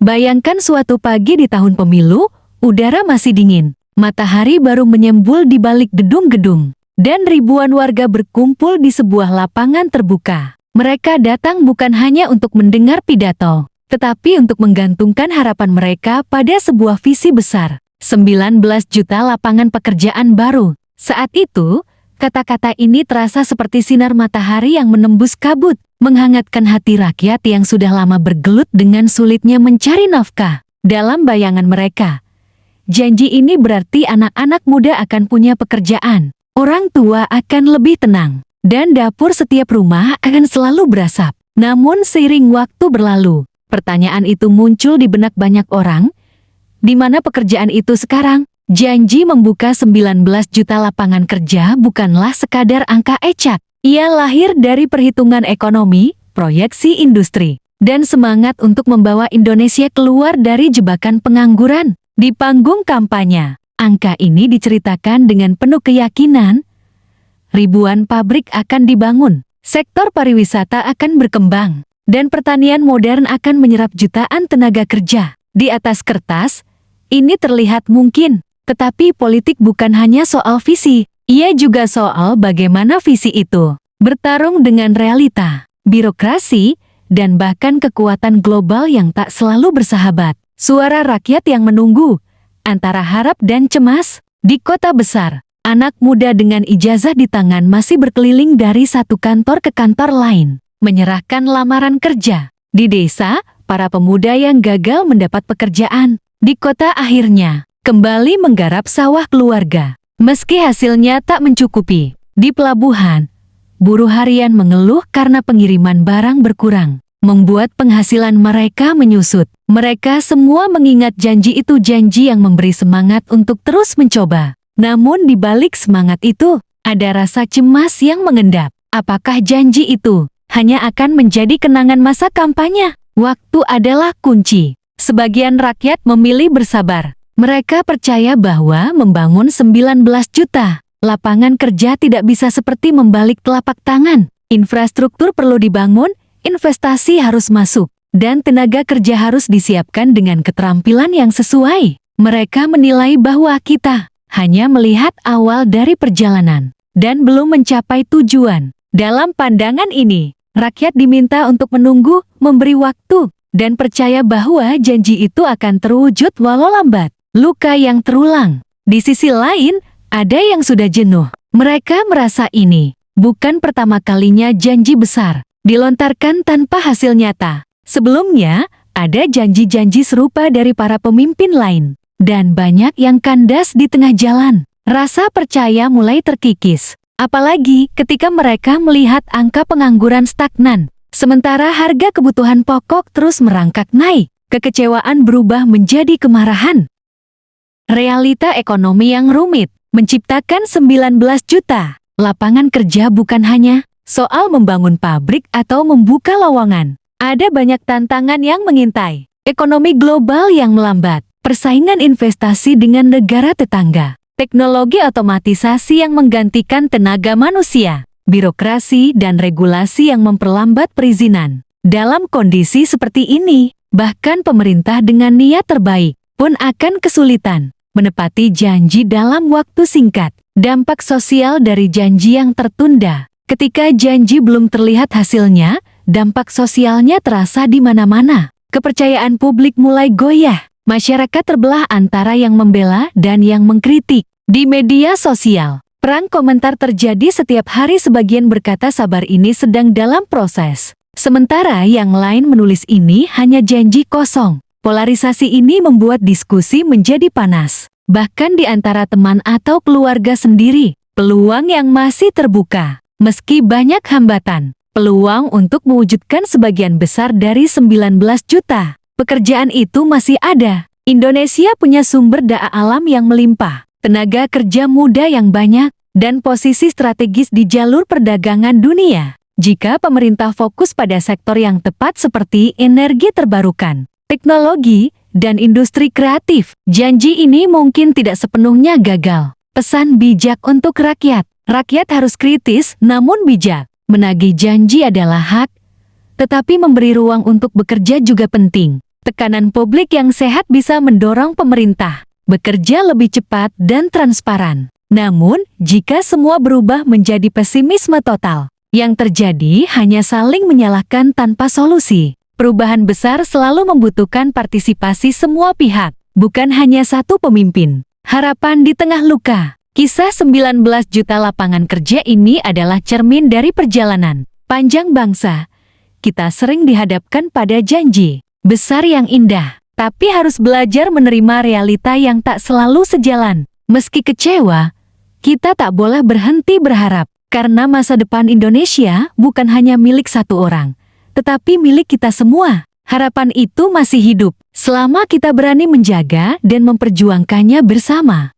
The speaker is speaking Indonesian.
Bayangkan suatu pagi di tahun pemilu, udara masih dingin, matahari baru menyembul di balik gedung-gedung, dan ribuan warga berkumpul di sebuah lapangan terbuka. Mereka datang bukan hanya untuk mendengar pidato, tetapi untuk menggantungkan harapan mereka pada sebuah visi besar, 19 juta lapangan pekerjaan baru. Saat itu, kata-kata ini terasa seperti sinar matahari yang menembus kabut, menghangatkan hati rakyat yang sudah lama bergelut dengan sulitnya mencari nafkah. Dalam bayangan mereka, janji ini berarti anak-anak muda akan punya pekerjaan, orang tua akan lebih tenang, dan dapur setiap rumah akan selalu berasap. Namun seiring waktu berlalu, pertanyaan itu muncul di benak banyak orang, di mana pekerjaan itu sekarang? Janji membuka 19 juta lapangan kerja bukanlah sekadar angka ecak. Ia lahir dari perhitungan ekonomi, proyeksi industri, dan semangat untuk membawa Indonesia keluar dari jebakan pengangguran. Di panggung kampanye, angka ini diceritakan dengan penuh keyakinan. Ribuan pabrik akan dibangun, sektor pariwisata akan berkembang, dan pertanian modern akan menyerap jutaan tenaga kerja. Di atas kertas, ini terlihat mungkin. Tetapi politik bukan hanya soal visi, ia juga soal bagaimana visi itu bertarung dengan realita, birokrasi, dan bahkan kekuatan global yang tak selalu bersahabat. Suara rakyat yang menunggu, antara harap dan cemas. Di kota besar, anak muda dengan ijazah di tangan masih berkeliling dari satu kantor ke kantor lain, menyerahkan lamaran kerja. Di desa, para pemuda yang gagal mendapat pekerjaan. Di kota akhirnya kembali menggarap sawah keluarga. Meski hasilnya tak mencukupi, di pelabuhan, buruh harian mengeluh karena pengiriman barang berkurang, membuat penghasilan mereka menyusut. Mereka semua mengingat janji itu, janji yang memberi semangat untuk terus mencoba. Namun di balik semangat itu, ada rasa cemas yang mengendap. Apakah janji itu hanya akan menjadi kenangan masa kampanye? Waktu adalah kunci. Sebagian rakyat memilih bersabar. Mereka percaya bahwa membangun 19 juta lapangan kerja tidak bisa seperti membalik telapak tangan. Infrastruktur perlu dibangun, investasi harus masuk, dan tenaga kerja harus disiapkan dengan keterampilan yang sesuai. Mereka menilai bahwa kita hanya melihat awal dari perjalanan dan belum mencapai tujuan. Dalam pandangan ini, rakyat diminta untuk menunggu, memberi waktu, dan percaya bahwa janji itu akan terwujud walau lambat. Luka yang terulang. Di sisi lain, ada yang sudah jenuh. Mereka merasa ini bukan pertama kalinya janji besar dilontarkan tanpa hasil nyata. Sebelumnya, ada janji-janji serupa dari para pemimpin lain, dan banyak yang kandas di tengah jalan. Rasa percaya mulai terkikis, apalagi ketika mereka melihat angka pengangguran stagnan, sementara harga kebutuhan pokok terus merangkak naik. Kekecewaan berubah menjadi kemarahan. Realita ekonomi yang rumit menciptakan 19 juta lapangan kerja bukan hanya soal membangun pabrik atau membuka lowongan. Ada banyak tantangan yang mengintai. Ekonomi global yang melambat, persaingan investasi dengan negara tetangga, teknologi otomatisasi yang menggantikan tenaga manusia, birokrasi dan regulasi yang memperlambat perizinan. Dalam kondisi seperti ini, bahkan pemerintah dengan niat terbaik pun akan kesulitan menepati janji dalam waktu singkat. Dampak sosial dari janji yang tertunda. Ketika janji belum terlihat hasilnya, dampak sosialnya terasa di mana-mana. Kepercayaan publik mulai goyah. Masyarakat terbelah antara yang membela dan yang mengkritik. Di media sosial, perang komentar terjadi setiap hari. Sebagian berkata sabar, ini sedang dalam proses. Sementara yang lain menulis ini hanya janji kosong. Polarisasi ini membuat diskusi menjadi panas. Bahkan di antara teman atau keluarga sendiri, peluang yang masih terbuka. Meski banyak hambatan, peluang untuk mewujudkan sebagian besar dari 19 juta pekerjaan itu masih ada. Indonesia punya sumber daya alam yang melimpah, tenaga kerja muda yang banyak, dan posisi strategis di jalur perdagangan dunia. Jika pemerintah fokus pada sektor yang tepat seperti energi terbarukan, teknologi, dan industri kreatif, janji ini mungkin tidak sepenuhnya gagal. Pesan bijak untuk rakyat. Rakyat harus kritis namun bijak. Menagih janji adalah hak, tetapi memberi ruang untuk bekerja juga penting. Tekanan publik yang sehat bisa mendorong pemerintah bekerja lebih cepat dan transparan. Namun, jika semua berubah menjadi pesimisme total, yang terjadi hanya saling menyalahkan tanpa solusi. Perubahan besar selalu membutuhkan partisipasi semua pihak, bukan hanya satu pemimpin. Harapan di tengah luka. Kisah 19 juta lapangan kerja ini adalah cermin dari perjalanan panjang bangsa. Kita sering dihadapkan pada janji besar yang indah, tapi harus belajar menerima realita yang tak selalu sejalan. Meski kecewa, kita tak boleh berhenti berharap. Karena masa depan Indonesia bukan hanya milik satu orang, tetapi milik kita semua. Harapan itu masih hidup selama kita berani menjaga dan memperjuangkannya bersama.